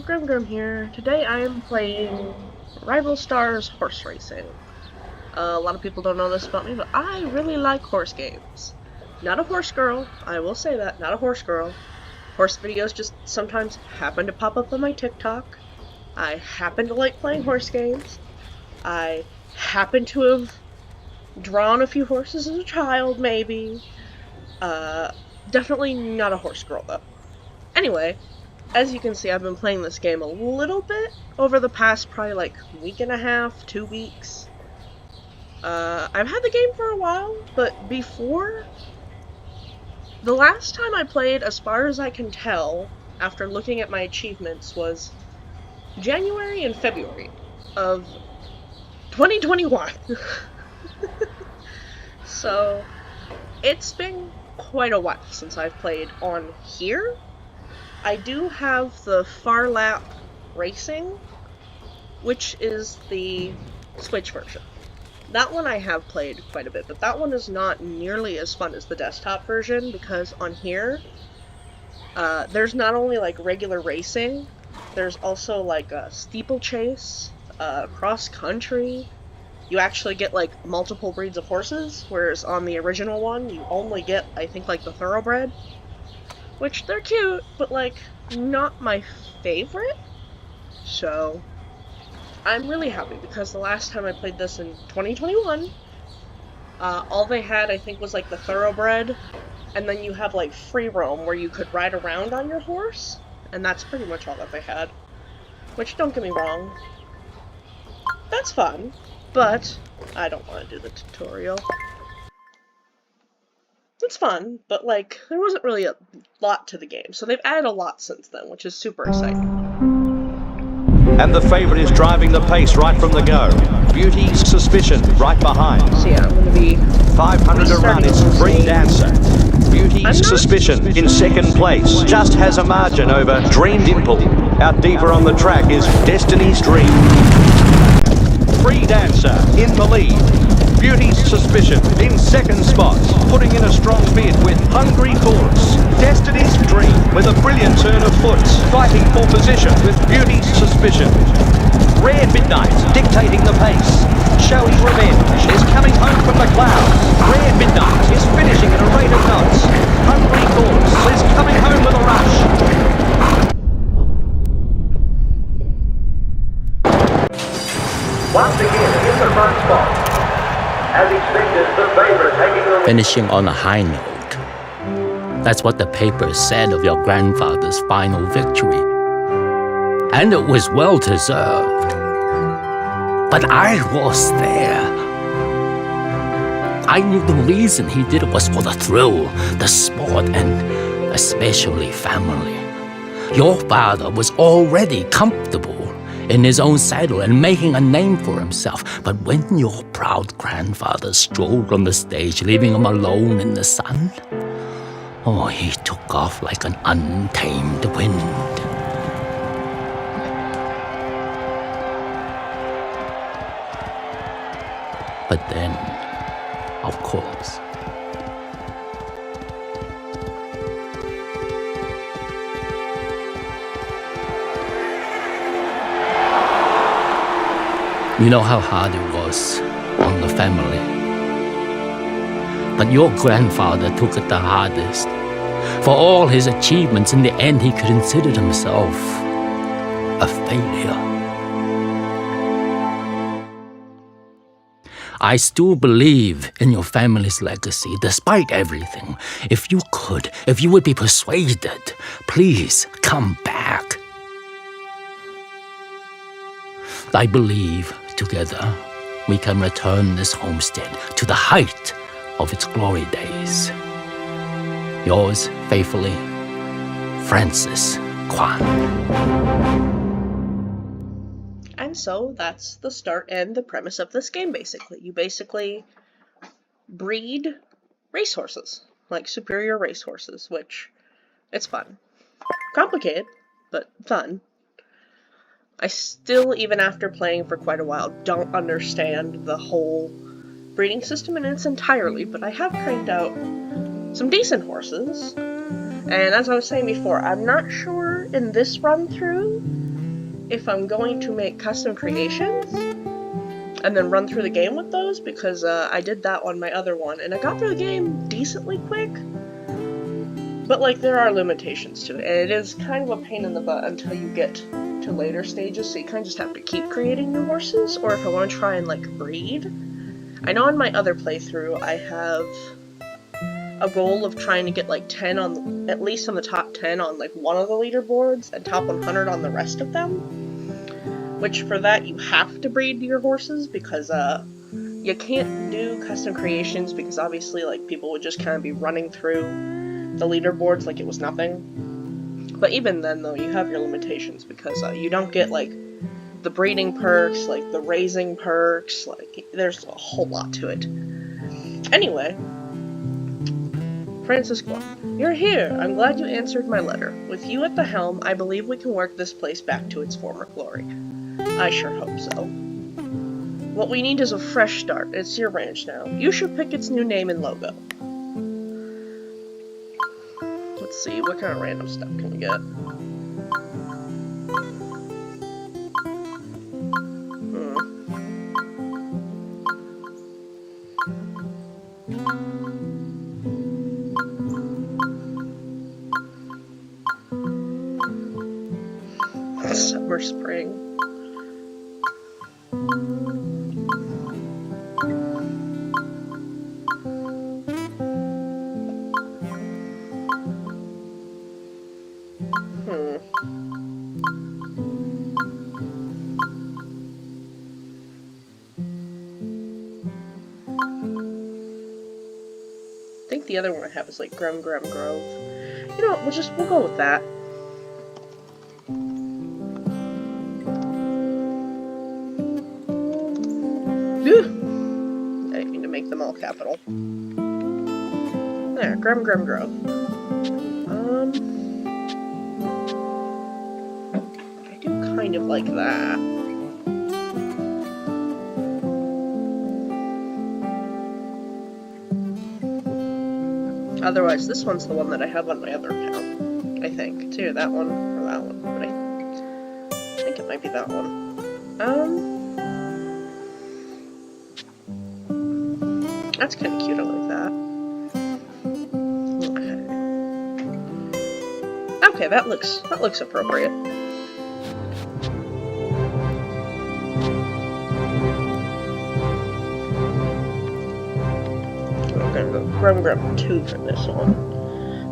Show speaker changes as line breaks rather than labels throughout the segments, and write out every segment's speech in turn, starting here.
Grim here. Today I am playing Rival Stars Horse Racing. A lot of people don't know this about me, but I really like horse games. Not a horse girl, I will say that, not a horse girl. Horse videos just sometimes happen to pop up on my TikTok. I happen to like playing horse games. I happen to have drawn a few horses as a child, maybe. Definitely not a horse girl, though. Anyway, as you can see, I've been playing this game a little bit over the past probably like week and a half, 2 weeks. I've had the game for a while, but before, the last time I played, as far as I can tell, after looking at my achievements, was January and February of 2021. So, it's been quite a while since I've played on here. I do have the Far Lap Racing, which is the Switch version. That one I have played quite a bit, but that one is not nearly as fun as the desktop version, because on here, there's not only like regular racing, there's also like a steeplechase, cross country. You actually get like multiple breeds of horses, whereas on the original one, you only get, I think, like the thoroughbred. Which, they're cute, but, like, not my favorite. So, I'm really happy, because the last time I played this in 2021, all they had, I think, was, like, the thoroughbred, and then you have, like, free roam, where you could ride around on your horse, and that's pretty much all that they had. Which, don't get me wrong, that's fun, but I don't want to do the tutorial. It's fun, but, like, there wasn't really a lot to the game, so they've added a lot since then, which is super exciting.
And the favourite is driving the pace right from the go. Beauty's Suspicion right behind.
So yeah, I'm gonna be
500 to run, it's Free Dancer. Beauty's Suspicion in second place, just has a margin over Dream Dimple. Out deeper on the track is Destiny's Dream. Free Dancer in the lead. Beauty's Suspicion in second spot, putting in a strong bid with Hungry Chorus. Destiny's Dream with a brilliant turn of foot, fighting for position with Beauty's Suspicion. Rare Midnight dictating the pace. Showy Revenge is coming home from the clouds. Rare Midnight is finishing at a rate of knots. Hungry Chorus is coming home with a rush.
Once again in the front spot. As expected, the favorite taking the
finishing on a high note. That's what the papers said of your grandfather's final victory. And it was well deserved. But I was there. I knew the reason he did it was for the thrill, the sport, and especially family. Your father was already comfortable in his own saddle and making a name for himself. But when your proud grandfather strolled on the stage, leaving him alone in the sun, oh, he took off like an untamed wind. But then, of course, you know how hard it was on the family. But your grandfather took it the hardest. For all his achievements, in the end, he considered himself a failure. I still believe in your family's legacy, despite everything. If you could, if you would be persuaded, please come back. I believe together, we can return this homestead to the height of its glory days. Yours faithfully, Francis Kwan.
And so, that's the start and the premise of this game, basically. You basically breed racehorses, like superior racehorses, which, it's fun. Complicated, but fun. I still, even after playing for quite a while, don't understand the whole breeding system in its entirety, but I have trained out some decent horses. And as I was saying before, I'm not sure in this run-through if I'm going to make custom creations and then run through the game with those, because I did that on my other one, and I got through the game decently quick, but like there are limitations to it, and it is kind of a pain in the butt until you get to later stages, so you kind of just have to keep creating new horses, or if I want to try and like breed. I know in my other playthrough I have a goal of trying to get like 10 on, at least on the top 10 on like one of the leaderboards and top 100 on the rest of them, which for that you have to breed your horses, because you can't do custom creations, because obviously like people would just kind of be running through the leaderboards like it was nothing. But even then though, you have your limitations, because you don't get like the breeding perks, like the raising perks, like there's a whole lot to it. Anyway, Francisco, you're here. I'm glad you answered my letter. With you at the helm, I believe we can work this place back to its former glory. I sure hope so. What we need is a fresh start. It's your ranch now. You should pick its new name and logo. Let's see, what kind of random stuff can we get? Summer, spring. I think the other one I have is like Grum Grove. You know what, we'll go with that. I didn't mean to make them all capital. There, Grum Grove. I do kind of like that. Otherwise, this one's the one that I have on my other account, I think. It's either that one or that one, but I think it might be that one. That's kind of cute, I like that. Okay, that looks appropriate. I'm gonna go Grum 2 for this one.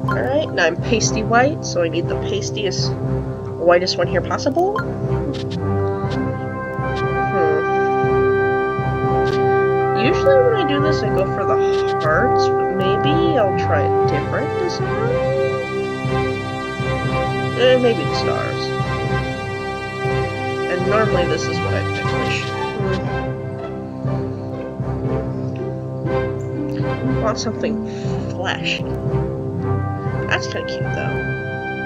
Alright, now I'm pasty white, so I need the pastiest, whitest one here possible. Usually when I do this, I go for the hearts, but maybe I'll try a different design? Maybe the stars. And normally this is what I finish. I want something flashy. That's kind of cute, though.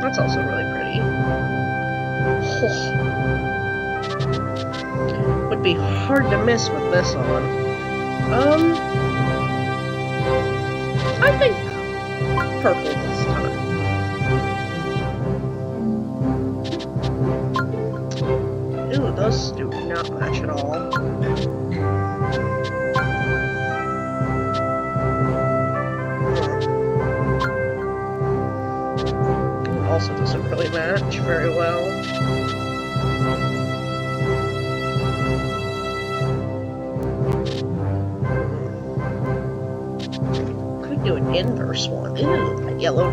That's also really pretty. Oh. Would be hard to miss with this on. I think purple this time. Ooh, those do not match at all. Also doesn't really match very well. Do an inverse one. Ew, that yellow.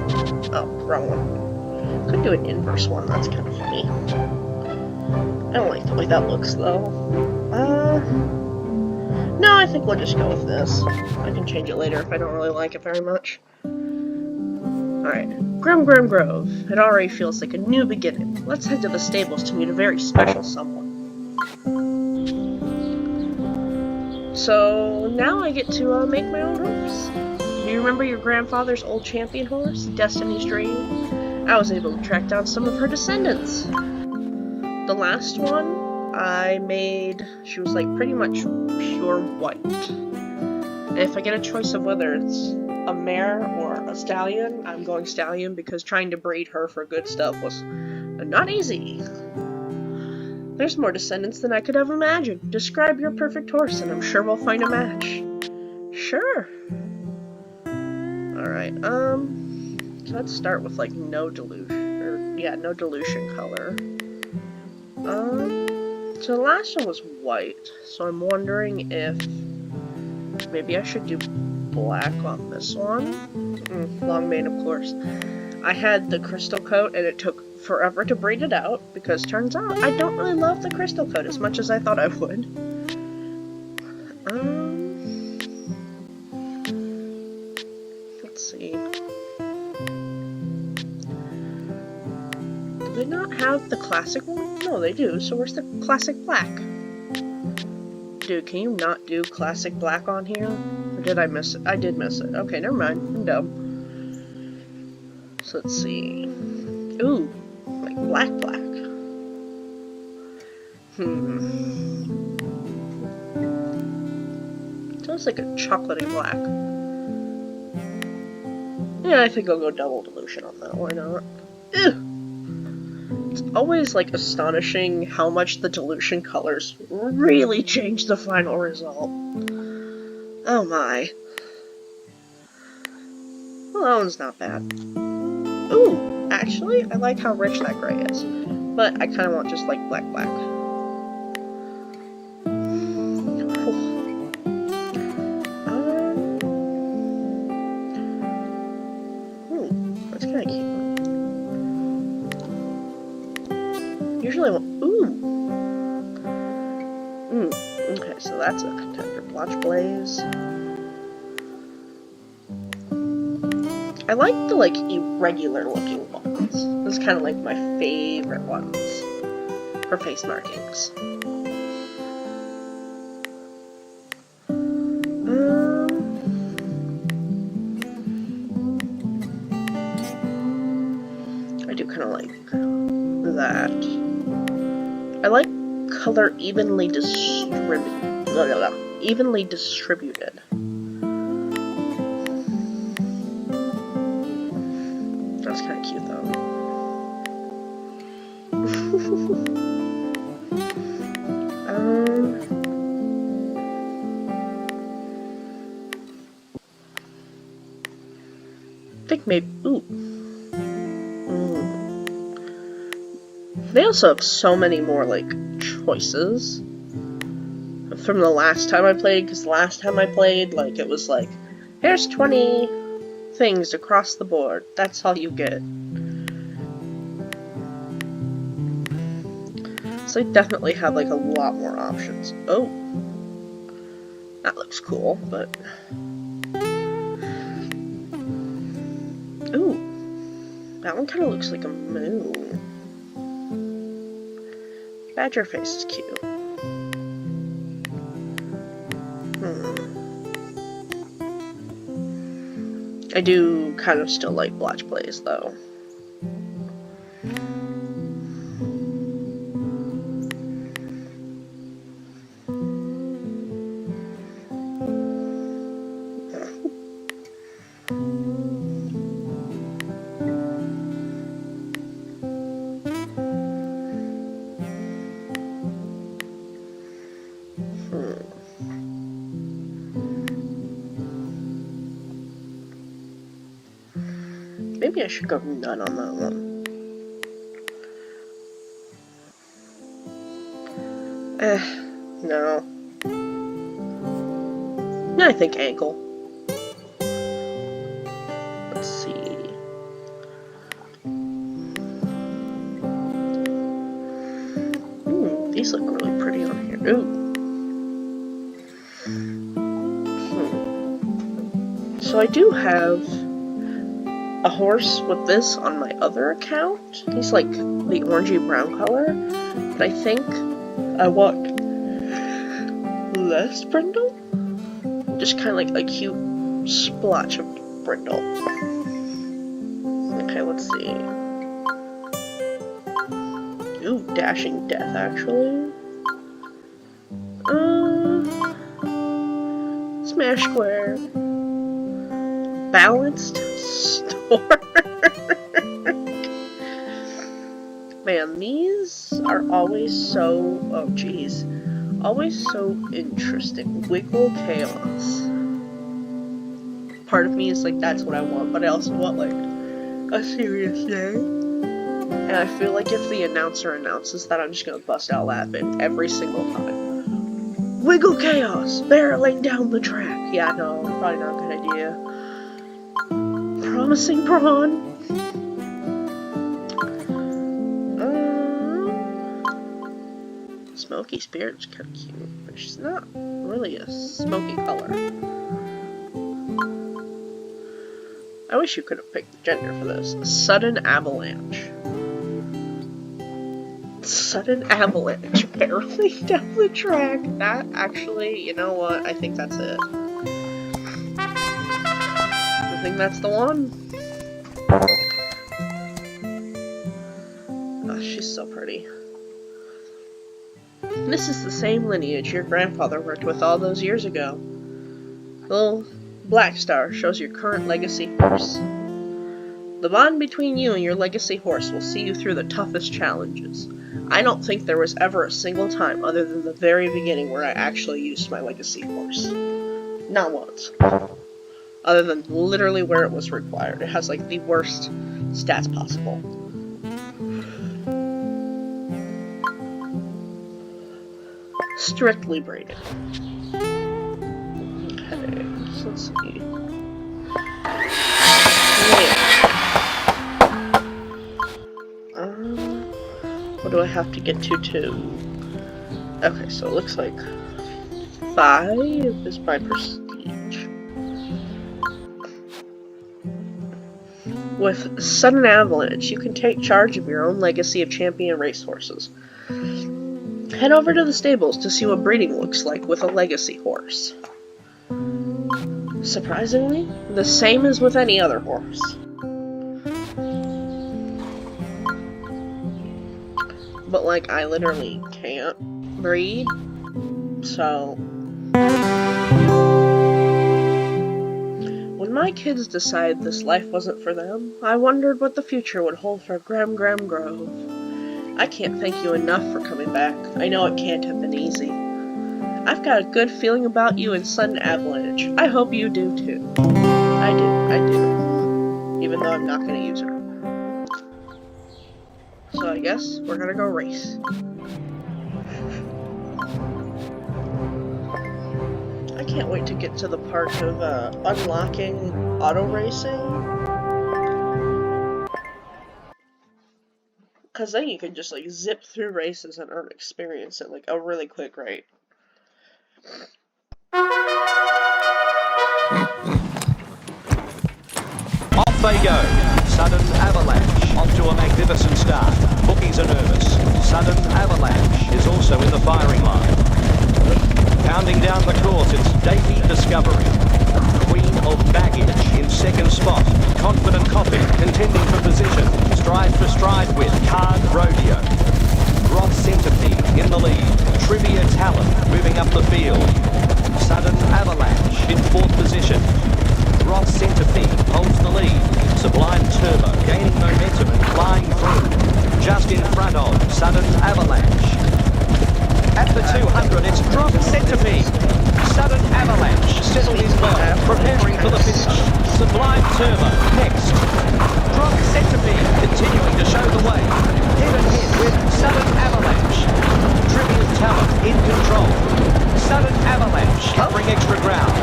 Oh, wrong one. Could do an inverse one. That's kind of funny. I don't like the way that looks, though. No, I think we'll just go with this. I can change it later if I don't really like it very much. Alright. Grum Grove. It already feels like a new beginning. Let's head to the stables to meet a very special someone. So, now I get to make my own horse. Do you remember your grandfather's old champion horse, Destiny's Dream? I was able to track down some of her descendants. The last one I made, she was like pretty much pure white. And if I get a choice of whether it's a mare or a stallion, I'm going stallion, because trying to breed her for good stuff was not easy. There's more descendants than I could ever imagine. Describe your perfect horse, and I'm sure we'll find a match. Sure. Alright, so let's start with, like, no dilution, or, yeah, no dilution color. So the last one was white, so I'm wondering if maybe I should do black on this one. Long mane, of course. I had the crystal coat, and it took forever to breed it out, because turns out I don't really love the crystal coat as much as I thought I would. Let's see. Do they not have the classic one? No, they do, so where's the classic black? Dude, can you not do classic black on here? Or did I miss it? I did miss it. Okay, never mind. I'm dumb. So let's see. Ooh, like black. Sounds like a chocolatey black. Yeah, I think I'll go double dilution on that. Why not? Ew. It's always like astonishing how much the dilution colors really change the final result. Oh my. Well, that one's not bad. Ooh, actually, I like how rich that gray is. But I kind of want just like black. That's kind of cute. Usually I want, okay, so that's a contender. Blotch Blaze. I like the, like, irregular looking ones. This is kind of like my favorite ones for face markings. I do kind of like that. I like color evenly distributed. That's kind of cute, though. I think maybe. They also have so many more, like, choices from the last time I played, because last time I played, like, it was like, here's 20 things across the board. That's all you get. So they definitely have, like, a lot more options. Oh. That looks cool, but... Ooh. That one kind of looks like a moon. Badger face is cute. I do kind of still like Blotch Blaze, though. Maybe I should go none on that one. No. No, I think ankle. Let's see. Ooh, these look really pretty on here. Ooh. So I do have a horse with this on my other account. He's like the orangey brown color, but I think I want less brindle. Just kind of like a cute splotch of brindle. Okay, let's see. Ooh, Dashing Death, actually. Smash Square. Balanced Stork. Man, these are always so... oh, jeez. Always so interesting. Wiggle Chaos. Part of me is like, that's what I want, but I also want, like, a serious name. And I feel like if the announcer announces that, I'm just gonna bust out laughing every single time. Wiggle Chaos! Barreling down the track! Yeah, no, probably not a good idea. Promising Prawn? Smoky Spirit's kind of cute, but she's not really a smoky color. I wish you could have picked the gender for this. Sudden Avalanche. Sudden Avalanche barreling down the track. That actually, you know what? I think that's it. I think that's the one. Oh, she's so pretty. This is the same lineage your grandfather worked with all those years ago. The little black star shows your current legacy horse. The bond between you and your legacy horse will see you through the toughest challenges. I don't think there was ever a single time other than the very beginning where I actually used my legacy horse. Not once. Other than literally where it was required. It has like the worst stats possible. Strictly braided. Okay, so let's see. Yeah. What do I have to get to? Okay, so it looks like 5 is my prestige. With Sudden Avalanche, you can take charge of your own legacy of champion racehorses. Head over to the stables to see what breeding looks like with a legacy horse. Surprisingly, the same as with any other horse. But like, I literally can't breed, so... When my kids decided this life wasn't for them, I wondered what the future would hold for Grem Grove. I can't thank you enough for coming back. I know it can't have been easy. I've got a good feeling about you and Sudden Avalanche. I hope you do too. I do. Even though I'm not gonna use her. So I guess we're gonna go race. I can't wait to get to the part of unlocking auto racing. Because then you can just like zip through races and earn experience at like a really quick rate.
Off they go. Sudden Avalanche onto a magnificent start. Bookies are nervous. Sudden Avalanche is also in the firing line. Pounding down the course, it's Davey Discovery. Queen of Baggage in second spot. Confident Coffee contending for position. Stride for stride with Card Rodeo. Roth Centipede in the lead. Trivia Talent moving up the field. Sudden Avalanche in fourth position. Roth Centipede holds the lead. Sublime Turbo gaining momentum and flying through. Just in front of Sudden Avalanche. At the 200, it's Drop Centipede. Sudden Avalanche settled his well, preparing for the finish. Sublime Turbo next. Drop Centipede continuing to show the way. Head and head with Sudden Avalanche. Trivia Talent in control. Sudden Avalanche covering extra ground.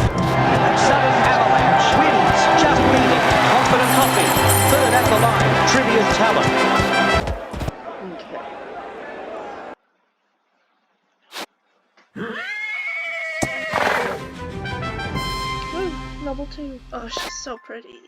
Sudden Avalanche wins, just leading. Confident Coffee, third at the line. Trivia Talent.
Level 2. Oh, she's so pretty.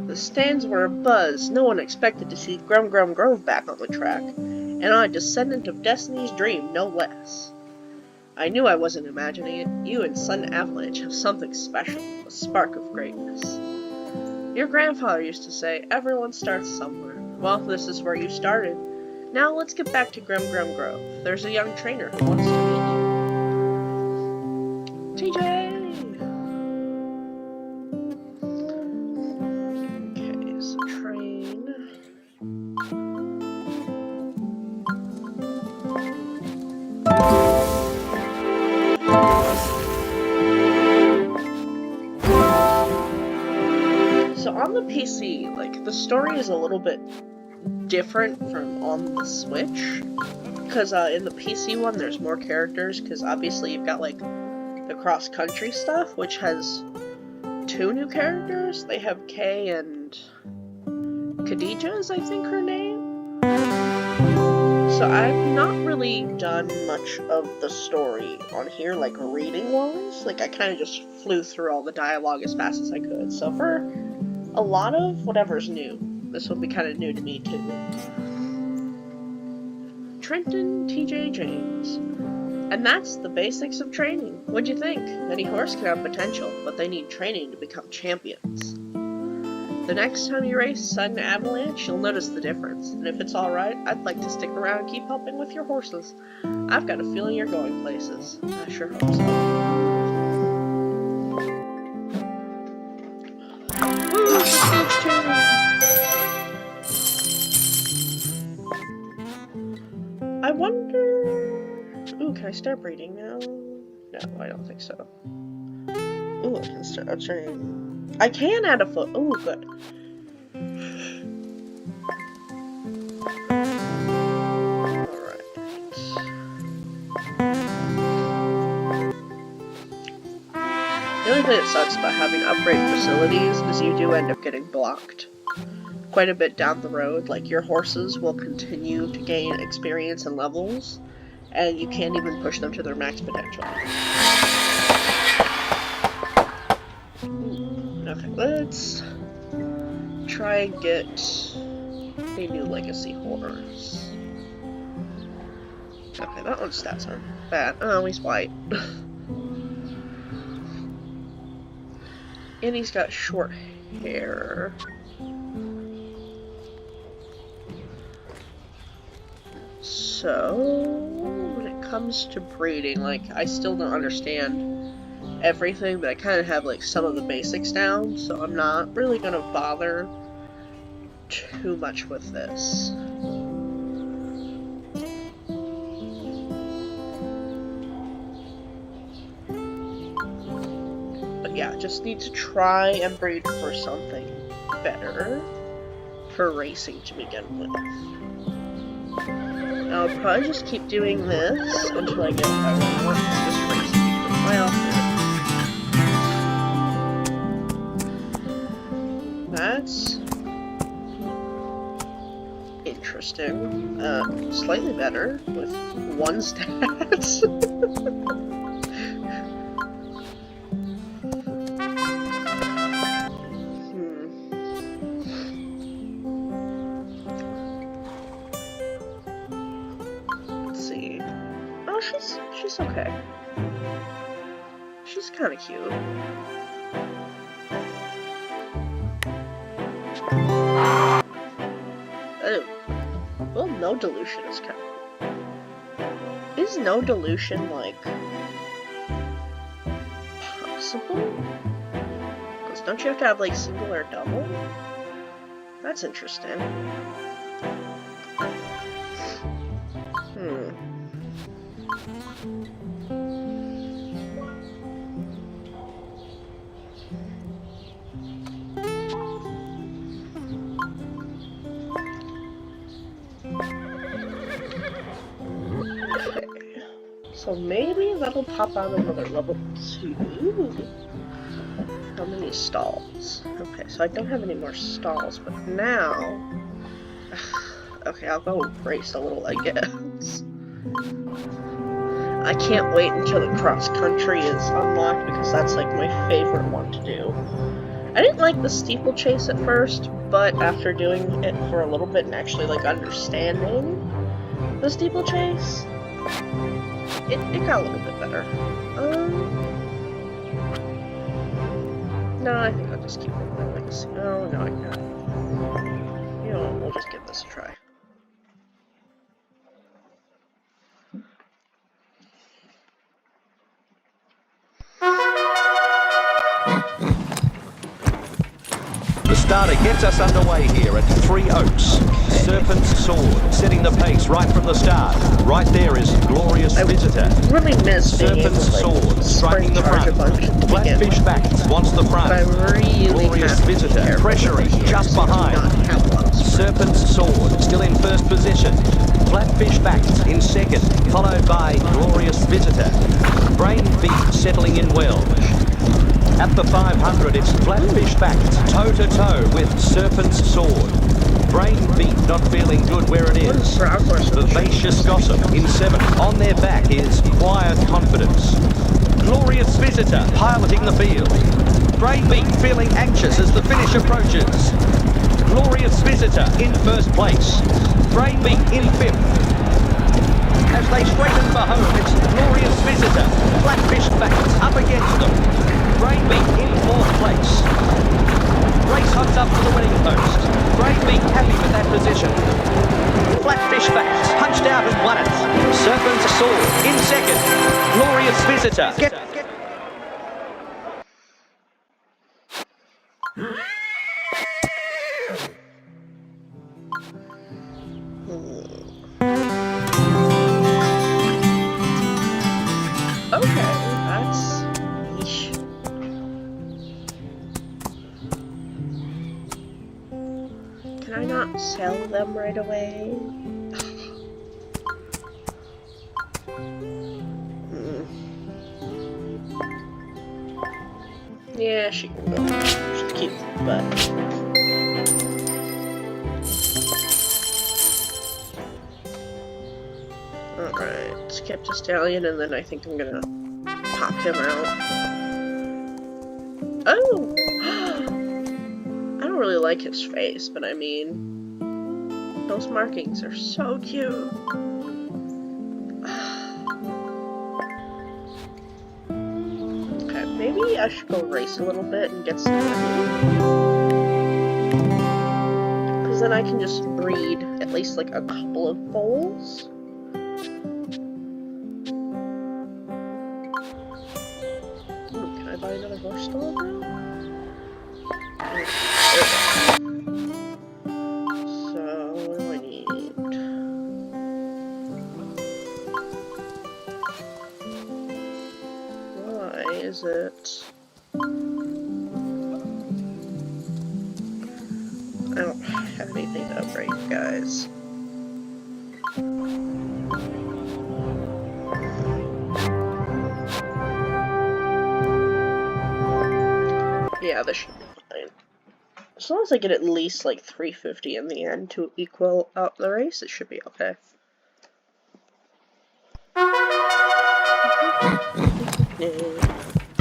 The stands were abuzz. No one expected to see Grem Grove back on the track, and on a descendant of Destiny's Dream, no less. I knew I wasn't imagining it. You and Sudden Avalanche have something special, a spark of greatness. Your grandfather used to say, everyone starts somewhere. Well, this is where you started. Now let's get back to Grem Grove. There's a young trainer who wants to meet you. TJ! on the PC, like, the story is a little bit different from on the Switch. Because in the PC one, there's more characters, because obviously you've got, like, the cross-country stuff, which has 2 new characters. They have Kay and Khadija is, I think, her name. So I've not really done much of the story on here, like, reading-wise. Like, I kind of just flew through all the dialogue as fast as I could. So for a lot of whatever's new, this will be kind of new to me, too. Trenton T.J. James. And that's the basics of training. What'd you think? Any horse can have potential, but they need training to become champions. The next time you race Sudden Avalanche, you'll notice the difference. And if it's alright, I'd like to stick around and keep helping with your horses. I've got a feeling you're going places. I sure hope so. Woo, prestige 2! I wonder... Ooh, can I start breeding now? No, I don't think so. Ooh, I can start training. I can add a foot. Ooh, good. Alright. The only thing that sucks about having upgrade facilities is you do end up getting blocked quite a bit down the road. Like, your horses will continue to gain experience and levels, and you can't even push them to their max potential. Okay, let's try and get a new legacy horse. Okay, that one's stats aren't bad. Oh, he's white. And he's got short hair. So, when it comes to breeding, like, I still don't understand everything, but I kind of have, like, some of the basics down, so I'm not really gonna bother too much with this. But yeah, just need to try and breed for something better for racing to begin with. I'll probably just keep doing this until I get what I want, just racing with my outfit. That's interesting. Slightly better with 1 stats. Let's see. Oh, she's okay. She's kind of cute. Oh. Well, no dilution is kind of cool. Is no dilution, like, possible? Because don't you have to have, like, single or double? That's interesting. So maybe that'll pop out another level 2. How many stalls? Okay, so I don't have any more stalls, but now... Okay, I'll go race a little, I guess. I can't wait until the cross-country is unlocked, because that's, like, my favorite one to do. I didn't like the steeplechase at first, but after doing it for a little bit and actually, like, understanding the steeplechase, it got a little bit better. No, I think I'll just keep it my legacy. Oh, no, I can't. You know what, we'll just give this a try.
The starter gets us underway here at Three Oaks. Serpent's Sword, setting the pace right from the start. Right there is Glorious Visitor.
Really miss being able
Serpent's
to, like,
Sword, striking the
sprint charge a
front.
bunch at the
Flatfish
beginning.
back, wants the front.
But I'm really
Glorious
happy to be
Visitor,
careful
pressuring,
here,
just
so I do
behind.
not have a lot of sprint.
Serpent's Sword, still in first position. Flatfish back in second, followed by Glorious Visitor. Brain Beat settling in well. At the 500, it's Flatfish back, toe-to-toe with Serpent's Sword. Brain Beat not feeling good where it
What
is.
is Brown Horse?
Vivacious Gossip in 7th. On their back is Quiet Confidence. Glorious Visitor piloting the field. Brain Beat feeling anxious as the finish approaches. Glorious Visitor in first place. Brain Beat in 5th. As they straighten for home, it's Glorious Visitor. Flatfish back up against them. Brain Beat in 4th place. Race hugs up to the winning post. Brain Beat happy with that position. Flatfish back, punched out and won it. Serpent's Sword in 2nd. Glorious Visitor.
Okay, that's... Yeesh. Can I not sell them right away? Yeah, she can go. She's cute, but... Alright, skip to Stallion, and then I think I'm gonna pop him out. Oh! I don't really like his face, but I mean... Those markings are so cute! Okay, maybe I should go race a little bit and get some money. Because then I can just breed at least like a couple of foals. Can I buy another horse stall now? So, what do I need? Why is it... I don't have anything to upgrade, guys. Yeah, this should be fine. As long as I get at least like 350 in the end to equal out the race, it should be okay.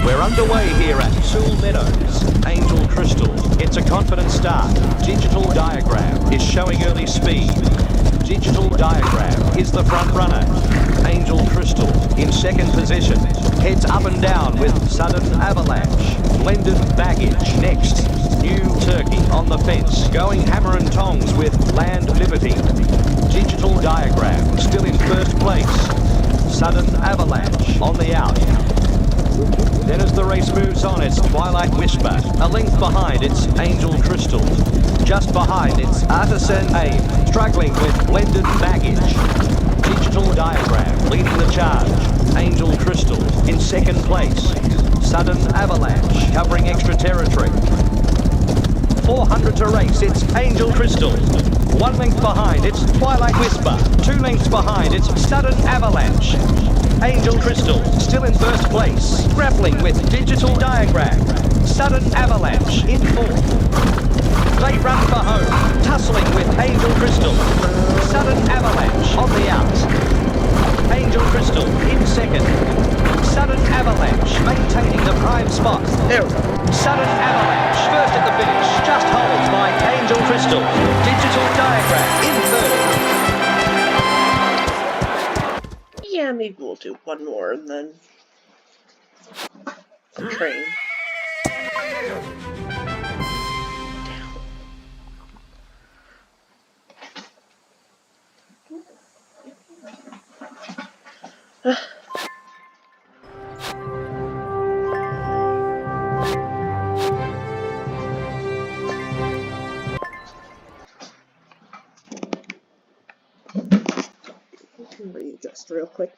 We're underway here at Sewell Meadows. Angel Crystal gets a confident start. Digital Diagram is showing early speed. Digital Diagram is the front runner. Angel Crystal in second position. Heads up and down with Sudden Avalanche. Blended Baggage next. New Turkey on the fence. Going hammer and tongs with Land Liberty. Digital Diagram still in first place. Sudden Avalanche on the out. Then as the race moves on, it's Twilight Whisper. A length behind, it's Angel Crystal. Just behind, it's Artisan Aim, struggling with Blended Baggage. Digital Diagram leading the charge. Angel Crystal in second place. Sudden Avalanche covering extra territory. 400 to race, it's Angel Crystal. 1 length behind, it's Twilight Whisper. 2 lengths behind, it's Sudden Avalanche. Angel Crystal still in first place, grappling with Digital Diagram. Sudden Avalanche in 4th. They run for home, tussling with Angel Crystal. Sudden Avalanche on the out. Angel Crystal in 2nd. Sudden Avalanche maintaining the prime spot.
There we go.
Sudden Avalanche first at the finish, just holds by Angel Crystal. Digital Diagram in 3rd.
Yeah, maybe we'll do one more and then a train. Just real quick.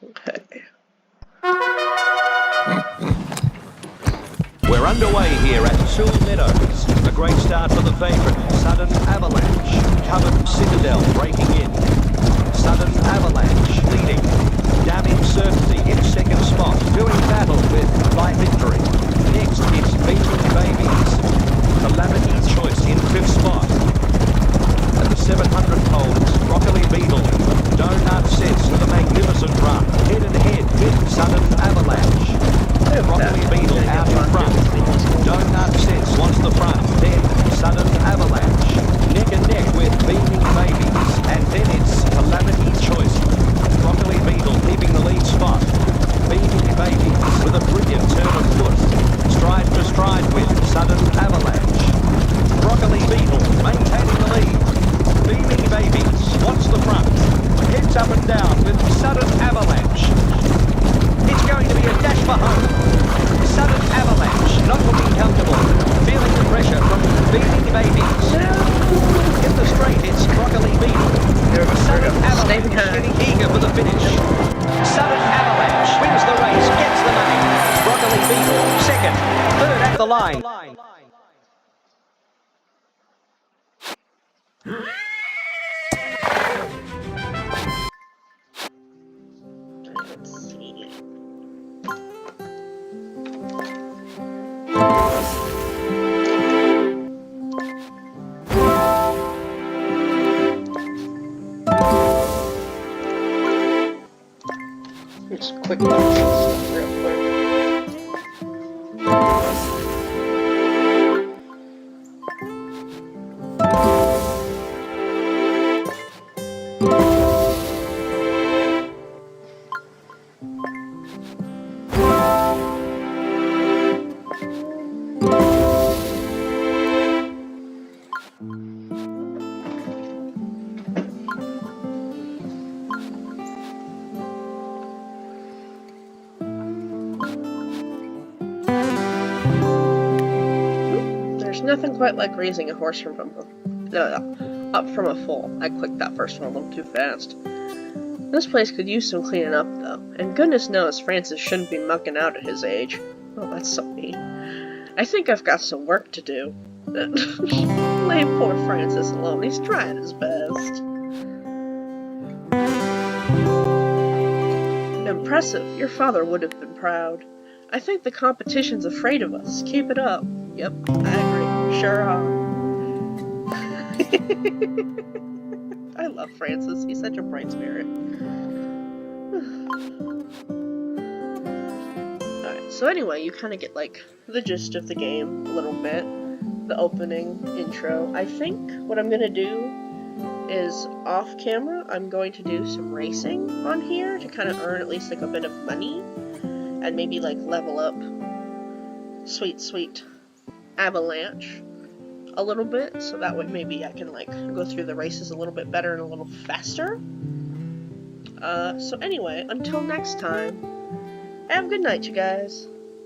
Okay.
We're underway here at Sul Meadows. A great start for the favourite, Sudden Avalanche. Covered Citadel breaking in. Sudden Avalanche leading. Damning Certainty in second spot. Doing battle with By Victory. Next is Beating Babies. Calamity Choice in fifth spot. At the 700 poles, Broccoli Beetle. Donut Sets with a magnificent run. Head and head with Sudden Avalanche. Broccoli Beetle out in front. Donut Sets wants the front. Then Sudden Avalanche. Neck and neck with Beaming Babies. And then it's Calamity Choice. Broccoli Beetle keeping the lead spot. Beaming Babies with a brilliant turn of foot. Stride for stride with Sudden Avalanche. Broccoli Beetle maintaining the lead. Beaming Babies wants the front. Heads up and down with Sudden Avalanche. It's going to be a dash for home. Sudden Avalanche, not looking comfortable. Feeling the pressure from Beaming Babies. In the straight, it's Broccoli Beetle. Sudden Avalanche getting eager for the finish. Sudden Avalanche wins the race, gets the money. Broccoli Beetle, second. Third at the line.
Let's see. Just quick real quick. Nothing quite like raising a horse up from a foal. I clicked that first one a little too fast. This place could use some cleaning up, though, and goodness knows Francis shouldn't be mucking out at his age. Oh, that's so mean. I think I've got some work to do. Leave poor Francis alone. He's trying his best. Impressive. Your father would have been proud. I think the competition's afraid of us. Keep it up. Yep, I agree. Sure are. I love Francis. He's such a bright spirit. Alright, so anyway, you kind of get, like, the gist of the game a little bit. The opening, intro. I think what I'm going to do is, off camera, I'm going to do some racing on here to kind of earn at least, like, a bit of money. And maybe, like, level up Sweet Avalanche a little bit, so that way maybe I can, like, go through the races a little bit better and a little faster. So anyway, until next time, have a good night, you guys.